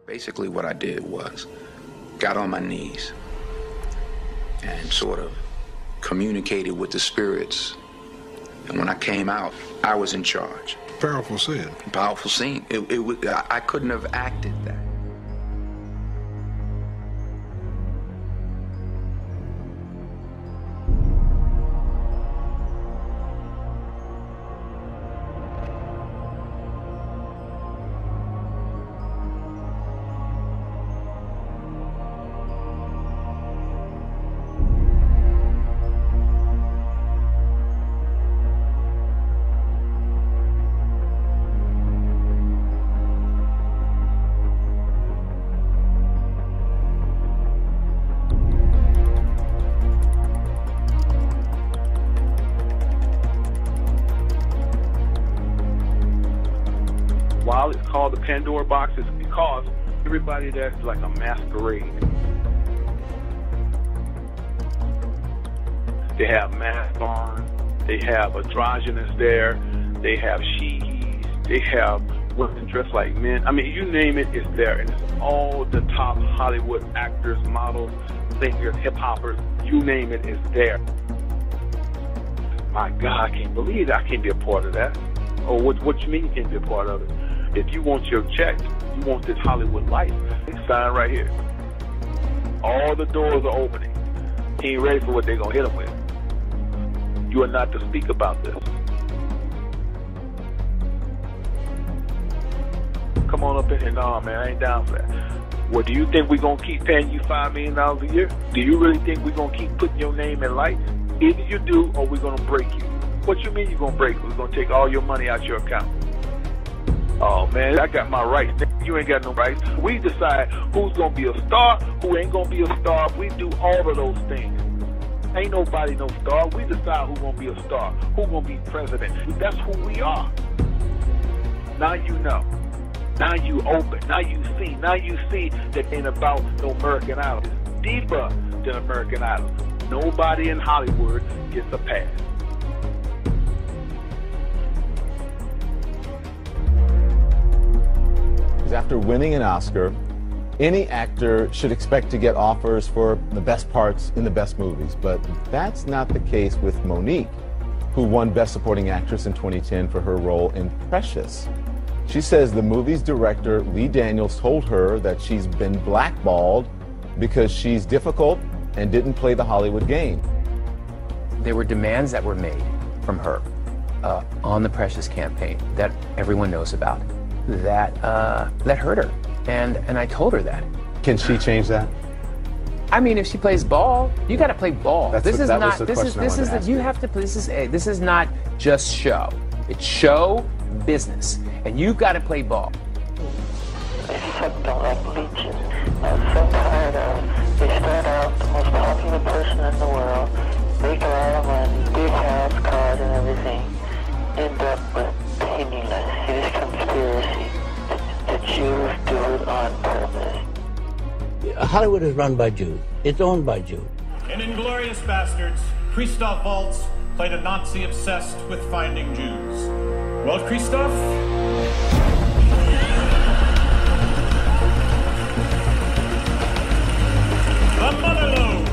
Basically what I did was got on my knees and sort of communicated with the spirits. And when I came out, I was in charge. Powerful scene. Powerful scene. I couldn't have acted that. While it's called the Pandora box, it's because everybody there's like a masquerade. They have masks on, they have androgynous there, they have she's, they have women dressed like men. I mean, you name it, it's there. And it's all the top Hollywood actors, models, singers, hip-hoppers, you name it, it's there. My God, I can't believe that. I can't be a part of that. Oh, what you mean you can't be a part of it? If you want your check, you want this Hollywood life, sign right here. All the doors are opening. He ain't ready for what they're going to hit him with. You are not to speak about this. Come on up in here. No, man, I ain't down for that. Well, do you think we're going to keep paying you $5 million a year? Do you really think we're going to keep putting your name in lights? Either you do or we're going to break you. What you mean you're going to break? We're going to take all your money out your account. Oh, man, I got my rights. You ain't got no rights. We decide who's going to be a star, who ain't going to be a star. We do all of those things. Ain't nobody no star. We decide who's going to be a star, who's going to be president. That's who we are. Now you know. Now you open. Now you see. Now you see that ain't about no American Idol. It's deeper than American Idol. Nobody in Hollywood gets a pass. After winning an Oscar, any actor should expect to get offers for the best parts in the best movies, but that's not the case with Monique, who won Best Supporting Actress in 2010 for her role in Precious. She says the movie's director, Lee Daniels, told her that she's been blackballed because she's difficult and didn't play the Hollywood game. There were demands that were made from her on the Precious campaign that everyone knows about. That hurt her, and I told her that. Can she change that? I mean, if she plays ball, you got to play ball. This is not just show. It's show business, and you got to play ball. Except don't like leeches. I'm so tired of. They start out the most popular person in the world, make a lot of money, big house, cars, and everything, end up with penniless. It is conspiracy. The Jews do it on purpose. Hollywood is run by Jews. It's owned by Jews. In Inglourious Bastards, Christoph Waltz played a Nazi obsessed with finding Jews. Well, Christoph? The Motherlode!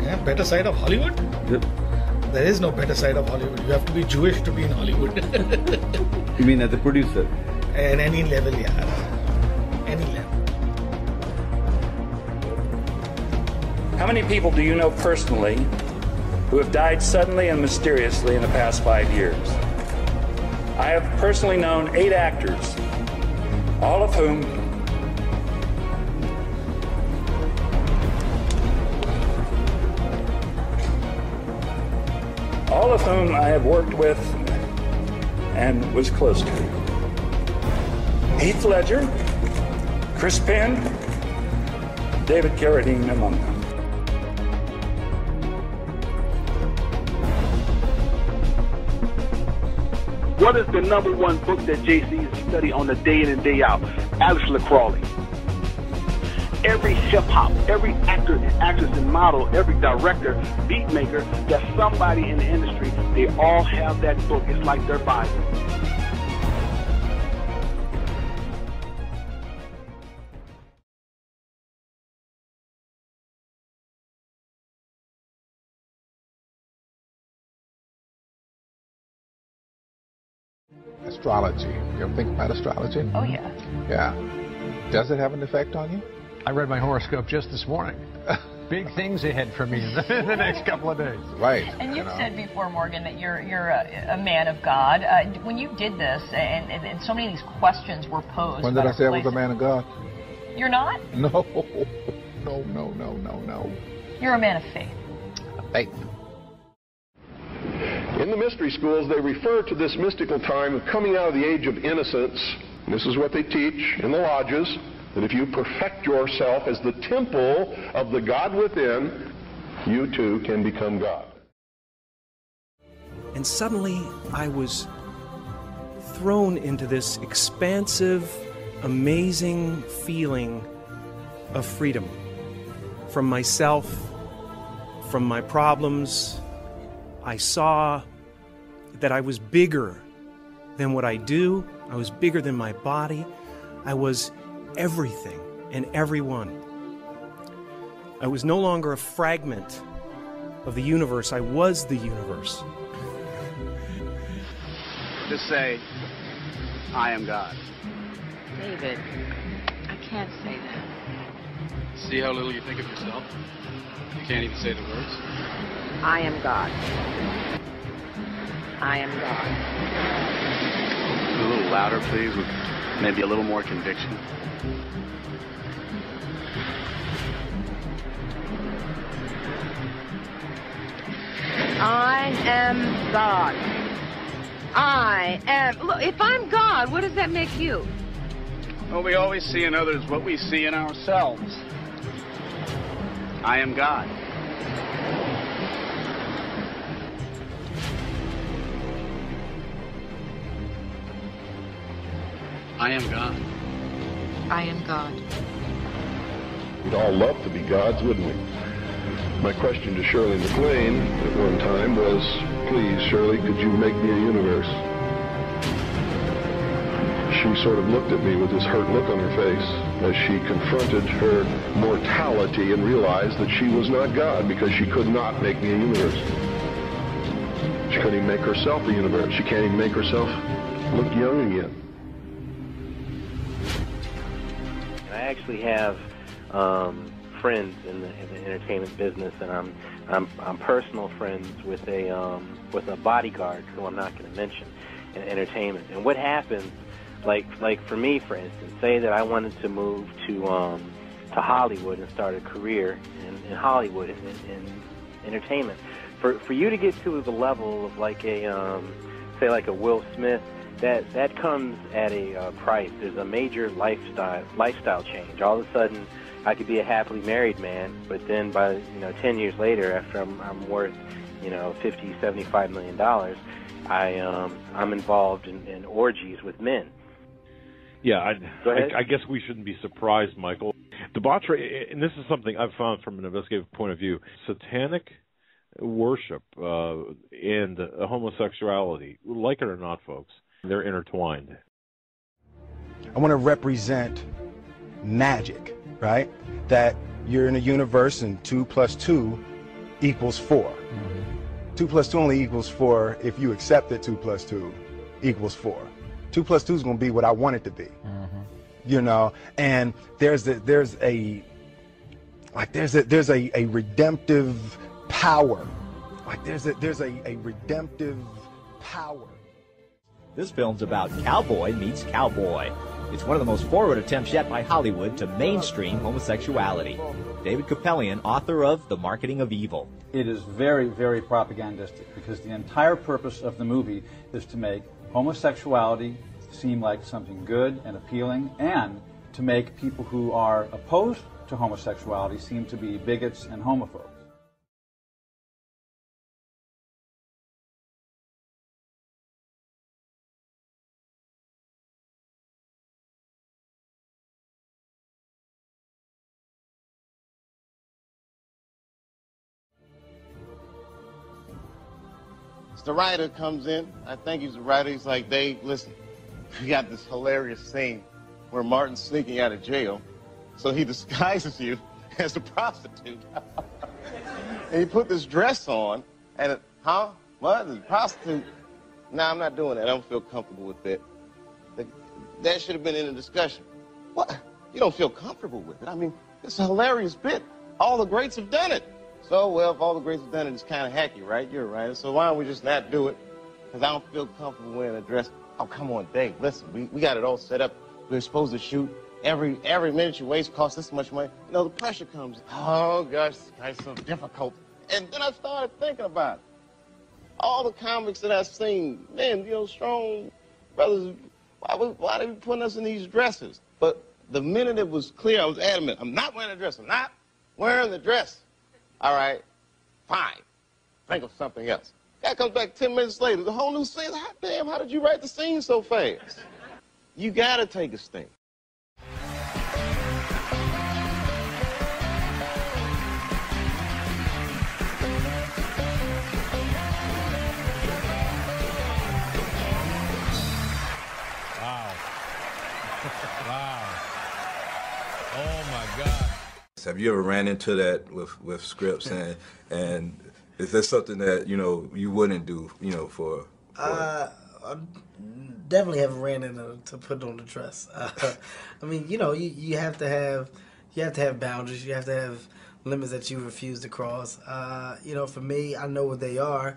Yeah, better side of Hollywood? Yep. There is no better side of Hollywood. You have to be Jewish to be in Hollywood. You mean as a producer? At any level, yeah. Any level. How many people do you know personally who have died suddenly and mysteriously in the past 5 years? I have personally known 8 actors, all of whom I have worked with and was close to. Heath Ledger, Chris Penn, David Carradine among them. What is the #1 book that JCs study on the day in and day out? Alex LaCrawley. Every hip-hop, every actor, actress, and model, every director, beat maker, that's somebody in the industry, they all have that book. It's like their Bible. Astrology. You ever think about astrology? Oh, yeah. Yeah. Does it have an effect on you? I read my horoscope just this morning. Big things ahead for me in the next couple of days. Right. And you've said before, Morgan, that you're a man of God. When you did this, and so many of these questions were posed. When did I say I was a man of God? You're not? No. No. You're a man of faith. Faith. In the mystery schools, they refer to this mystical time of coming out of the age of innocence. And this is what they teach in the lodges, that if you perfect yourself as the temple of the God within, you too can become God. And suddenly I was thrown into this expansive, amazing feeling of freedom from myself, from my problems. I saw that I was bigger than what I do. I was bigger than my body. I was everything and everyone. I was no longer a fragment of the universe. I was the universe. Just say, I am God. David, I can't say that. See how little you think of yourself? You can't even say the words. I am God. I am God. A little louder, please, with maybe a little more conviction. I am God. I am. Look, if I'm God, what does that make you? Well, we always see in others what we see in ourselves. I am God. I am God. I am God. We'd all love to be gods, wouldn't we? My question to Shirley MacLaine at one time was, please, Shirley, could you make me a universe? She sort of looked at me with this hurt look on her face as she confronted her mortality and realized that she was not God because she could not make me a universe. She couldn't even make herself a universe. She can't even make herself look young again. I actually have friends in the entertainment business, and I'm personal friends with a bodyguard who I'm not going to mention in entertainment. And what happens, like for me, for instance, say that I wanted to move to Hollywood and start a career in Hollywood in entertainment. For you to get to the level of like a say like a Will Smith, that comes at a price. There's a major lifestyle change. All of a sudden, I could be a happily married man, but then by 10 years later, after I'm worth $50, $75 million, I'm involved in orgies with men. Yeah, I guess we shouldn't be surprised, Michael. Debauchery, and this is something I've found from an investigative point of view, satanic worship and homosexuality, like it or not, folks, they're intertwined. I want to represent magic, right? That you're in a universe and 2 + 2 = 4. Mm-hmm. 2 + 2 only equals 4 if you accept that 2 + 2 = 4. 2 + 2 is going to be what I want it to be. Mm-hmm. And there's a redemptive power. Like there's a redemptive power. This film's about cowboy meets cowboy. It's one of the most forward attempts yet by Hollywood to mainstream homosexuality. David Capellian, author of The Marketing of Evil. It is very, very propagandistic because the entire purpose of the movie is to make homosexuality seem like something good and appealing, and to make people who are opposed to homosexuality seem to be bigots and homophobes. The writer comes in. I think he's the writer. He's like, Dave, listen, we got this hilarious scene where Martin's sneaking out of jail. So he disguises you as a prostitute. And he put this dress on, and what? The prostitute. Nah, I'm not doing that. I don't feel comfortable with that. That should have been in the discussion. What? You don't feel comfortable with it? I mean, it's a hilarious bit. All the greats have done it. So, well, if all the greats have done it, it's kind of hacky, right? You're right. So why don't we just not do it? Because I don't feel comfortable wearing a dress. Oh, come on, Dave, listen, we got it all set up. We're supposed to shoot. Every minute you waste costs this much money. You know, the pressure comes. Oh, gosh, this guy's so difficult. And then I started thinking about it. All the comics that I've seen, man, you know, strong brothers, why are they putting us in these dresses? But the minute it was clear, I was adamant, I'm not wearing a dress. I'm not wearing the dress. All right, fine. Think of something else. Guy comes back 10 minutes later, the whole new scene. Hot damn, how did you write the scene so fast? You gotta take a sting. Wow. Oh my God. Have you ever ran into that with scripts and is there something that, you know, you wouldn't do, you know, for I definitely haven't ran into to put on the dress. I mean, you know, you have to have boundaries. You have to have limits that you refuse to cross. You know, for me, I know what they are.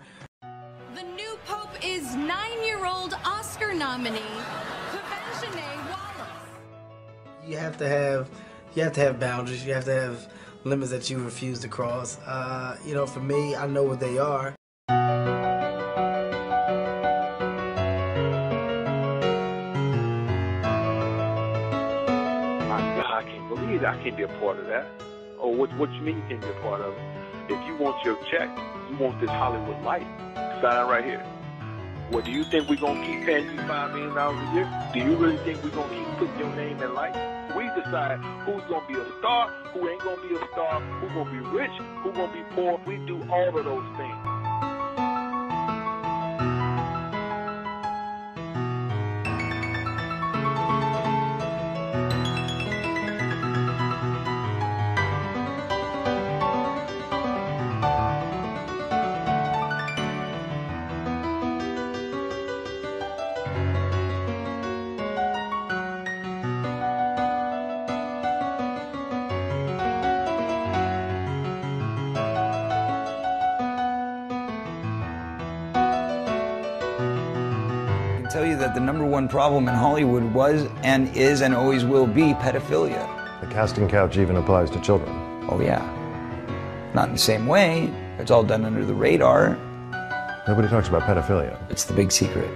The new pope is 9-year-old Oscar nominee Wallace. You have to have boundaries. You have to have limits that you refuse to cross. You know, for me, I know what they are. I can't believe I can't be a part of that. Oh, what you mean you can't be a part of it? If you want your check, you want this Hollywood life, sign right here. Well, do you think we're going to keep paying you $5 million a year? Do you really think we're going to keep putting your name in lights? We decide who's going to be a star, who ain't going to be a star, who's going to be rich, who's going to be poor. We do all of those things. Tell you that the #1 problem in Hollywood was and is and always will be pedophilia. The casting couch even applies to children. Oh yeah. Not in the same way. It's all done under the radar. Nobody talks about pedophilia. It's the big secret.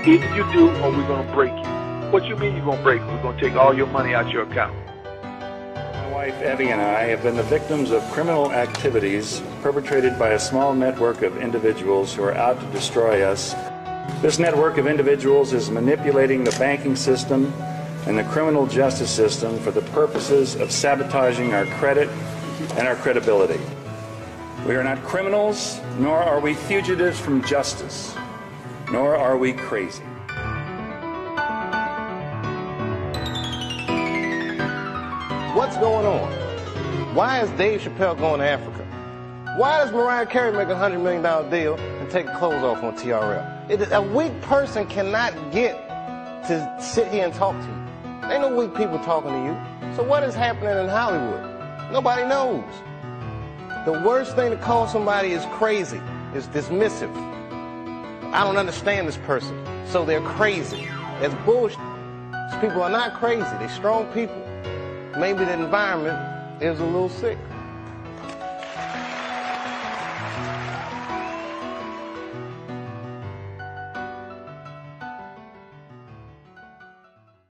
Either you do or we're going to break you. What you mean you're going to break? We're going to take all your money out your account. My wife Evie and I have been the victims of criminal activities perpetrated by a small network of individuals who are out to destroy us. This network of individuals is manipulating the banking system and the criminal justice system for the purposes of sabotaging our credit and our credibility. We are not criminals, nor are we fugitives from justice. Nor are we crazy. What's going on? Why is Dave Chappelle going to Africa? Why does Mariah Carey make a $100 million deal and take clothes off on TRL? A weak person cannot get to sit here and talk to you. Ain't no weak people talking to you. So what is happening in Hollywood? Nobody knows. The worst thing to call somebody is crazy, is dismissive. I don't understand this person, so they're crazy. That's bullshit. These people are not crazy. They're strong people. Maybe the environment is a little sick.